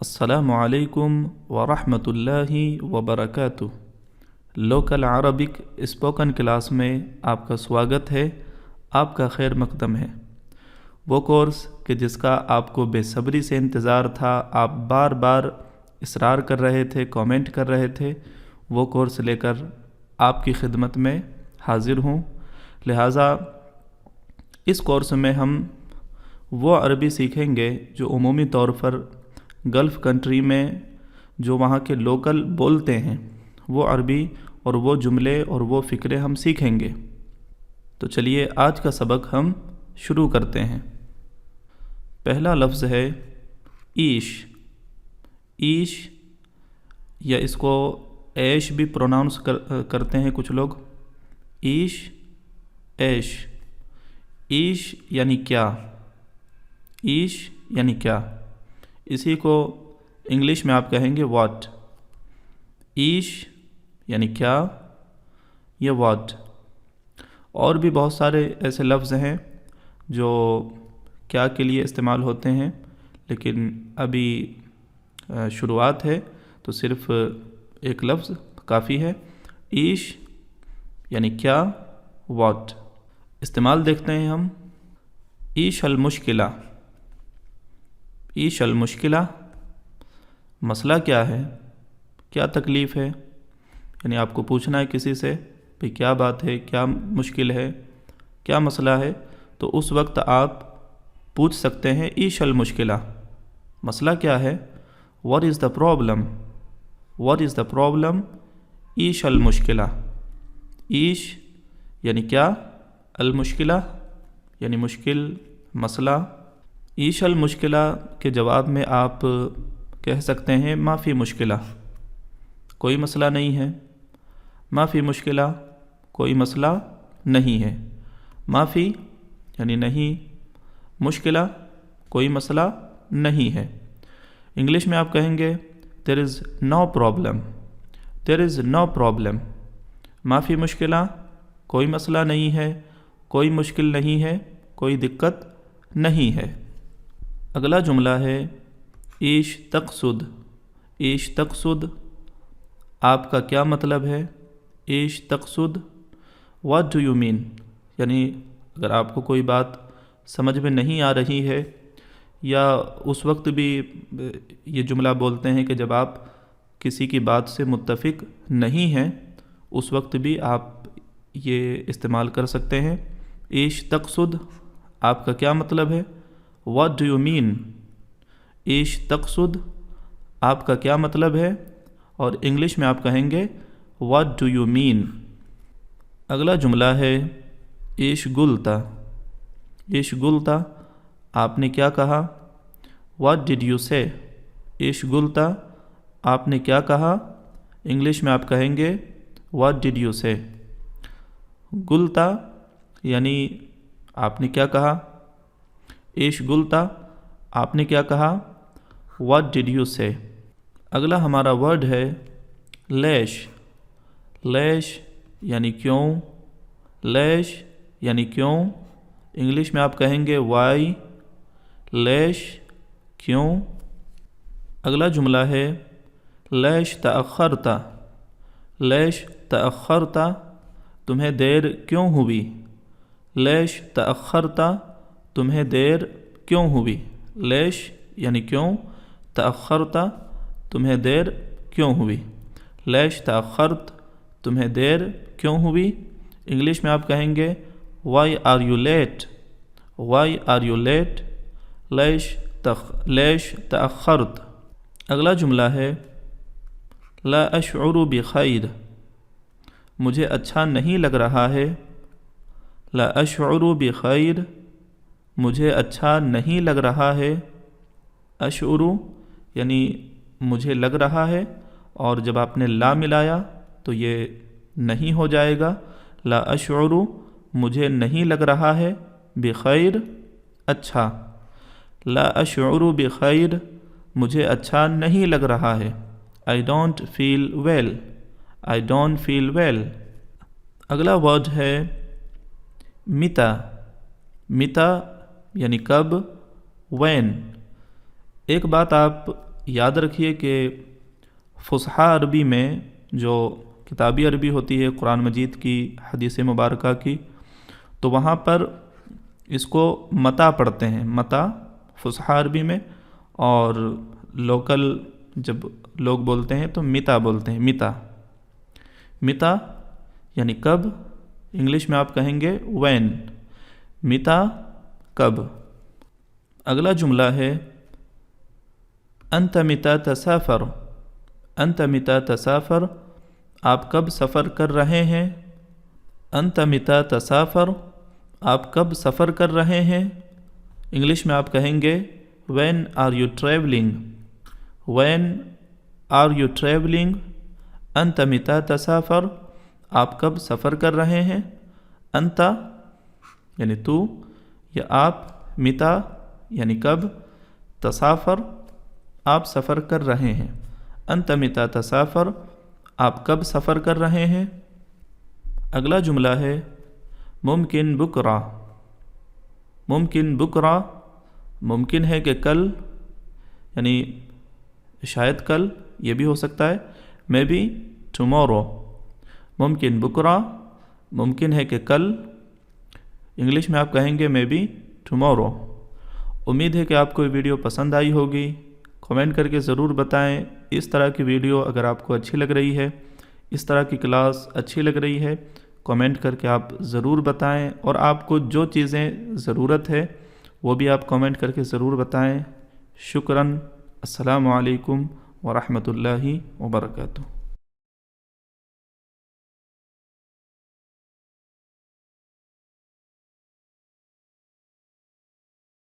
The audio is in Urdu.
السلام علیکم ورحمۃ اللہ وبرکاتہ۔ لوکل عربک اسپوکن کلاس میں آپ کا سواگت ہے، آپ کا خیر مقدم ہے۔ وہ کورس کہ جس کا آپ کو بے صبری سے انتظار تھا، آپ بار بار اصرار کر رہے تھے، کامنٹ کر رہے تھے، وہ کورس لے کر آپ کی خدمت میں حاضر ہوں۔ لہٰذا اس کورس میں ہم وہ عربی سیکھیں گے جو عمومی طور پر گلف کنٹری میں جو وہاں کے لوکل بولتے ہیں، وہ عربی اور وہ جملے اور وہ فقرے ہم سیکھیں گے۔ تو چلیے آج کا سبق ہم شروع کرتے ہیں۔ پہلا لفظ ہے عیش۔ عیش یا اس کو عیش بھی پروناؤنس کرتے ہیں کچھ لوگ۔ عیش، عیش۔ عیش یعنی کیا؟ عیش یعنی کیا؟ اسی کو انگلش میں آپ کہیں گے واٹ۔ عیش یعنی کیا یا واٹ۔ اور بھی بہت سارے ایسے لفظ ہیں جو کیا کے لیے استعمال ہوتے ہیں، لیکن ابھی شروعات ہے تو صرف ایک لفظ کافی ہے۔ عیش یعنی کیا، واٹ۔ استعمال دیکھتے ہیں ہم۔ عیش المشکلہ۔ عیش المشکلہ، مسئلہ کیا ہے، کیا تکلیف ہے؟ یعنی آپ کو پوچھنا ہے کسی سے بھئی کیا بات ہے، کیا مشکل ہے، کیا مسئلہ ہے، تو اس وقت آپ پوچھ سکتے ہیں عیش المشکلہ، مسئلہ کیا ہے؟ what is the problem؟ what is the problem؟ عیش المشکلہ۔ عیش یعنی کیا، المشکلہ یعنی مشکل، مسئلہ۔ عیش المشکلہ کے جواب میں آپ کہہ سکتے ہیں ما فی مشکلہ، کوئی مسئلہ نہیں ہے۔ ما فی مشکلہ، کوئی مسئلہ نہیں ہے۔ ما فی یعنی نہیں، مشکلہ کوئی مسئلہ نہیں ہے۔ انگلش میں آپ کہیں گے there is no problem، there is no problem۔ ما فی مشکلہ، کوئی مسئلہ نہیں ہے، کوئی مشکل نہیں ہے، کوئی دقت نہیں ہے۔ اگلا جملہ ہے عیش تقصد۔ عیش تقصد، آپ کا کیا مطلب ہے؟ عیش تقصد، what do you mean؟ یعنی اگر آپ کو کوئی بات سمجھ میں نہیں آ رہی ہے، یا اس وقت بھی یہ جملہ بولتے ہیں کہ جب آپ کسی کی بات سے متفق نہیں ہیں، اس وقت بھی آپ یہ استعمال کر سکتے ہیں۔ عیش تقصد، آپ کا کیا مطلب ہے؟ what do you mean؟ عیش تقصد، آپ کا کیا مطلب ہے؟ اور انگلش میں آپ کہیں گے what do you mean؟ اگلا جملہ ہے عیش گلتا۔ عیش گلتا، آپ نے کیا کہا؟ what did you say؟ عیش گلتا، آپ نے کیا کہا؟ انگلش میں آپ کہیں گے what did you say؟ گلتا یعنی آپ نے کیا کہا؟ عیش گلتا، آپ نے کیا کہا؟ what did you say؟ اگلا ہمارا ورڈ ہے لیش۔ لیش یعنی کیوں، لیش یعنی کیوں، انگلش میں آپ کہیں گے وائی۔ لیش کیوں۔ اگلا جملہ ہے لیش تأخرتا۔ لیش تأخرتا، تمہیں دیر کیوں ہوئی؟ لیش تأخرتا، تمہیں دیر کیوں ہوئی؟ لیش یعنی کیوں، تأخرتا، تمہیں دیر کیوں ہوئی؟ لیش تأخرت، تمہیں دیر کیوں ہوئی؟ انگلش میں آپ کہیں گے why are you late? Why are you late? لیش تأخرت۔ اگلا جملہ ہے لا اشعر بخیر۔ مجھے اچھا نہیں لگ رہا ہے۔ لا اشعر بخیر، مجھے اچھا نہیں لگ رہا ہے۔ اشعر یعنی مجھے لگ رہا ہے، اور جب آپ نے لا ملایا تو یہ نہیں ہو جائے گا۔ لا اشعر، مجھے نہیں لگ رہا ہے، بخیر، اچھا۔ لا اشعر بخیر، مجھے اچھا نہیں لگ رہا ہے۔ I don't feel well۔ I don't feel well۔ اگلا ورڈ ہے متا۔ متا یعنی کب، when۔ ایک بات آپ یاد رکھیے کہ فصحیٰ عربی میں جو کتابی عربی ہوتی ہے قرآن مجید کی، حدیث مبارکہ کی، تو وہاں پر اس کو متا پڑھتے ہیں، متا فصحیٰ عربی میں، اور لوکل جب لوگ بولتے ہیں تو متا بولتے ہیں، متا متا یعنی کب، انگلش میں آپ کہیں گے وین، متا کب۔ اگلا جملہ ہے انت متا تسافر، انت متا تسافر، آپ کب سفر کر رہے ہیں، انت متا تسافر، آپ کب سفر کر رہے ہیں۔ انگلش میں آپ کہیں گے when are you travelling, when are you travelling, انت متا تسافر، آپ کب سفر کر رہے ہیں۔ انت یعنی تو یا آپ، متا یعنی کب، تسافر آپ سفر کر رہے ہیں، انت متا تسافر، آپ کب سفر کر رہے ہیں۔ اگلا جملہ ہے ممکن بکرا، ممکن بکرا، ممکن ہے کہ کل، یعنی شاید کل، یہ بھی ہو سکتا ہے، مے بی ٹمورو، ممکن بکرا، ممکن ہے کہ کل، انگلش میں آپ کہیں گے مے بی ٹمورو۔ امید ہے کہ آپ کو یہ ویڈیو پسند آئی ہوگی، کمنٹ کر کے ضرور بتائیں۔ اس طرح کی ویڈیو اگر آپ کو اچھی لگ رہی ہے، اس طرح کی کلاس اچھی لگ رہی ہے، کمنٹ کر کے آپ ضرور بتائیں، اور آپ کو جو چیزیں ضرورت ہے وہ بھی آپ کمنٹ کر کے ضرور بتائیں۔ شکراً۔ السلام علیکم ورحمۃ اللہ وبرکاتہ۔